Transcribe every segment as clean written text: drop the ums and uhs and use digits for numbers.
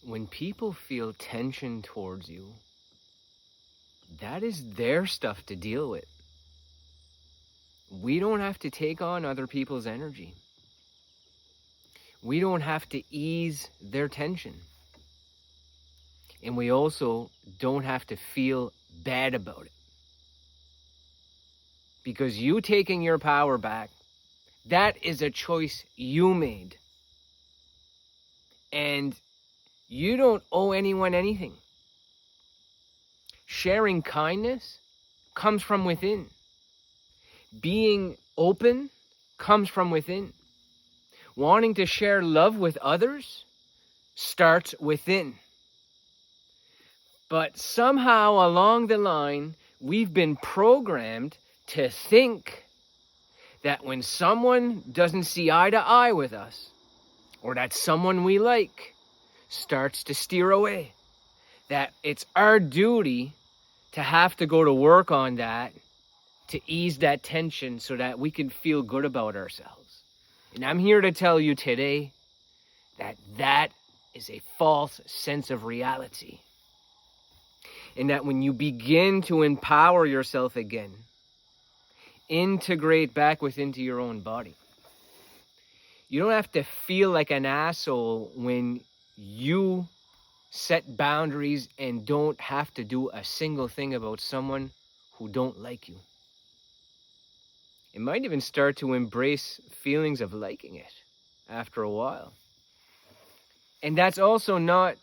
when people feel tension towards you, that is their stuff to deal with. We don't have to take on other people's energy. We don't have to ease their tension. And we also don't have to feel bad about it. Because you taking your power back, that is a choice you made. And you don't owe anyone anything. Sharing kindness comes from within. Being open comes from within. Wanting to share love with others starts within. But somehow along the line, we've been programmed to think that when someone doesn't see eye to eye with us, or that someone we like starts to steer away, that it's our duty to have to go to work on that, to ease that tension so that we can feel good about ourselves. And I'm here to tell you today that that is a false sense of reality. And that when you begin to empower yourself again, integrate back within your own body, you don't have to feel like an asshole when you set boundaries and don't have to do a single thing about someone who don't like you. It might even start to embrace feelings of liking it after a while. And that's also not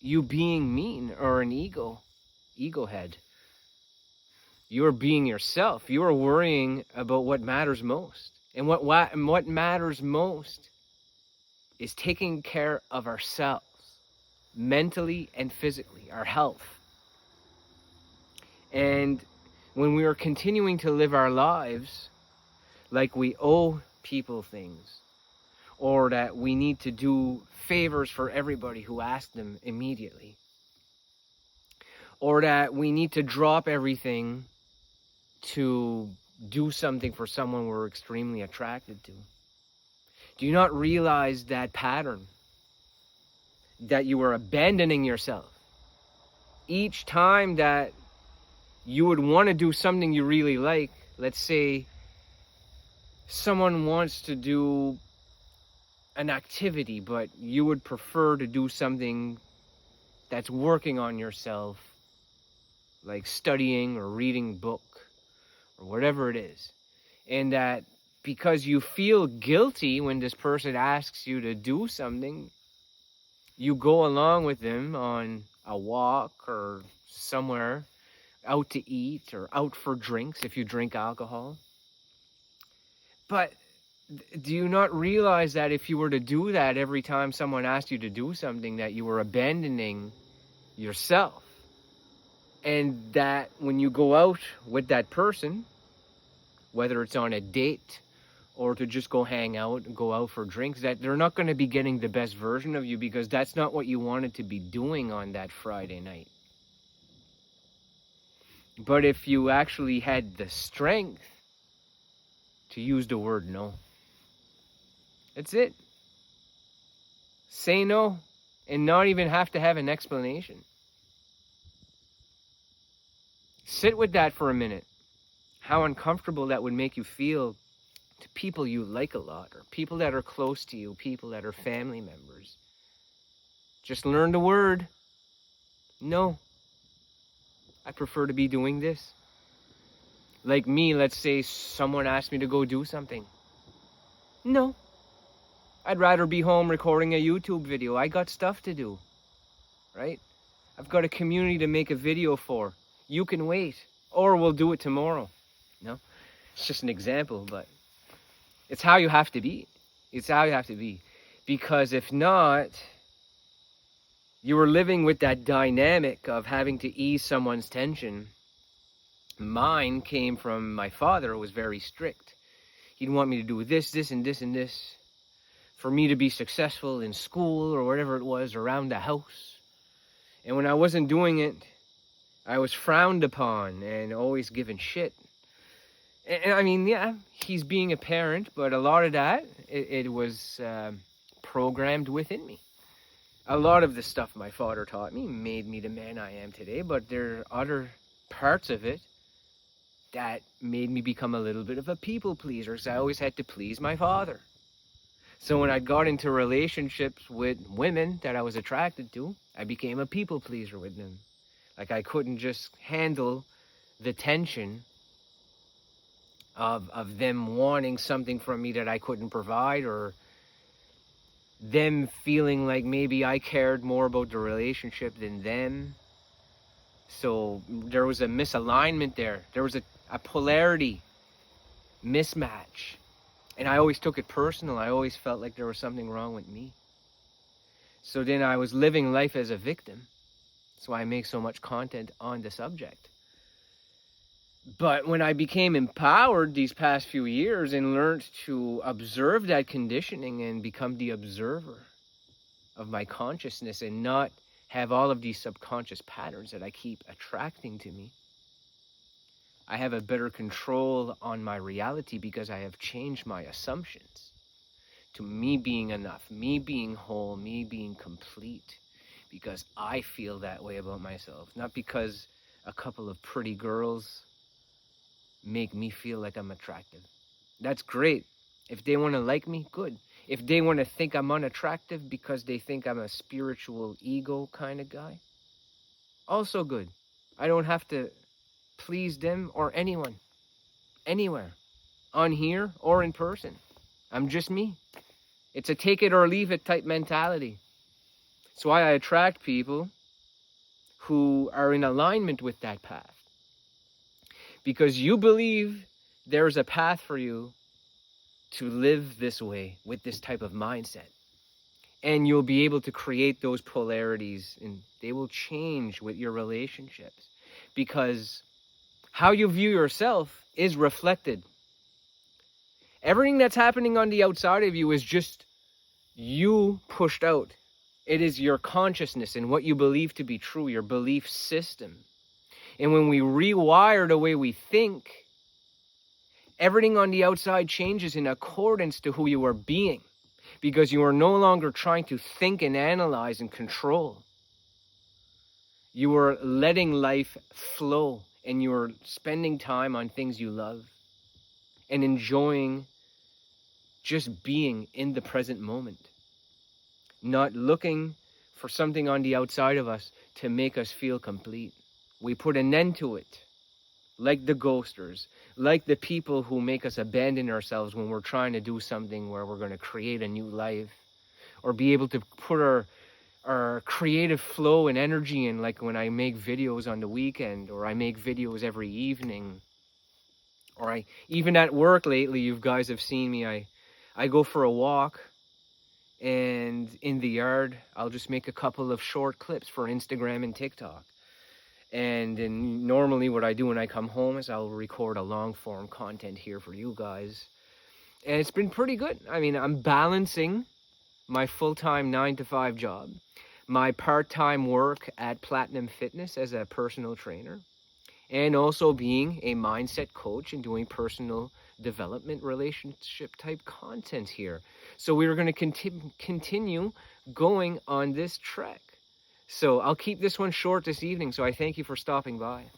you being mean or an ego head. You're being yourself. You are worrying about what matters most. And what matters most is taking care of ourselves, mentally and physically, our health. And when we are continuing to live our lives like we owe people things, or that we need to do favors for everybody who asks them immediately, or that we need to drop everything to do something for someone we're extremely attracted to. Do you not realize that pattern? That you are abandoning yourself. Each time that you would want to do something you really like, let's say someone wants to do an activity, but you would prefer to do something that's working on yourself, like studying or reading a book or whatever it is. And that because you feel guilty when this person asks you to do something, you go along with them on a walk or somewhere, out to eat or out for drinks if you drink alcohol. But do you not realize that if you were to do that every time someone asked you to do something, that you were abandoning yourself? And that when you go out with that person, whether it's on a date or to just go hang out and go out for drinks, that they're not going to be getting the best version of you, because that's not what you wanted to be doing on that Friday night. But if you actually had the strength to use the word no, that's it. Say no and not even have to have an explanation. Sit with that for a minute. How uncomfortable that would make you feel to people you like a lot, or people that are close to you, people that are family members. Just learn the word no. I prefer to be doing this. Like me, let's say someone asked me to go do something. No. I'd rather be home recording a YouTube video. I got stuff to do, right? I've got a community to make a video for. You can wait, or we'll do it tomorrow. No, it's just an example, but it's how you have to be. It's how you have to be. Because if not, you were living with that dynamic of having to ease someone's tension. Mine came from my father, who was very strict. He'd want me to do this, this, and this, and this, for me to be successful in school or whatever it was around the house. And when I wasn't doing it, I was frowned upon and always given shit. And I mean, yeah, he's being a parent, but a lot of that, it was programmed within me. a lot of the stuff my father taught me made me the man I am today, but there are other parts of it that made me become a little bit of a people pleaser, because I always had to please my father. So when I got into relationships with women that I was attracted to, I became a people pleaser with them. Like, I couldn't just handle the tension of them wanting something from me that I couldn't provide, or them feeling like maybe I cared more about the relationship than them. So there was a misalignment there. There was a polarity mismatch. And I always took it personal. I always felt like there was something wrong with me. So then I was living life as a victim. That's why I make so much content on the subject. But when I became empowered these past few years and learned to observe that conditioning and become the observer of my consciousness and not have all of these subconscious patterns that I keep attracting to me, I have a better control on my reality, because I have changed my assumptions to me being enough, me being whole, me being complete, because I feel that way about myself, not because a couple of pretty girls make me feel like I'm attractive. That's great. If they want to like me, good. If they want to think I'm unattractive because they think I'm a spiritual ego kind of guy, also good. I don't have to please them or anyone, anywhere, on here or in person. I'm just me. It's a take it or leave it type mentality. That's why I attract people who are in alignment with that path. Because you believe there's a path for you to live this way with this type of mindset. And you'll be able to create those polarities, and they will change with your relationships. Because how you view yourself is reflected. Everything that's happening on the outside of you is just you pushed out. It is your consciousness and what you believe to be true, your belief system. And when we rewire the way we think, everything on the outside changes in accordance to who you are being, because you are no longer trying to think and analyze and control. You are letting life flow, and you are spending time on things you love and enjoying just being in the present moment, not looking for something on the outside of us to make us feel complete. We put an end to it, like the ghosters, like the people who make us abandon ourselves when we're trying to do something where we're going to create a new life, or be able to put our creative flow and energy in, like when I make videos on the weekend, or I make videos every evening, or even at work lately, you guys have seen me, I go for a walk, and in the yard, I'll just make a couple of short clips for Instagram and TikTok. And then normally what I do when I come home is I'll record a long form content here for you guys. And it's been pretty good. I mean, I'm balancing my full-time 9-to-5 job, my part-time work at Platinum Fitness as a personal trainer, and also being a mindset coach and doing personal development relationship type content here. So we're going to continue going on this trek. So I'll keep this one short this evening, so I thank you for stopping by.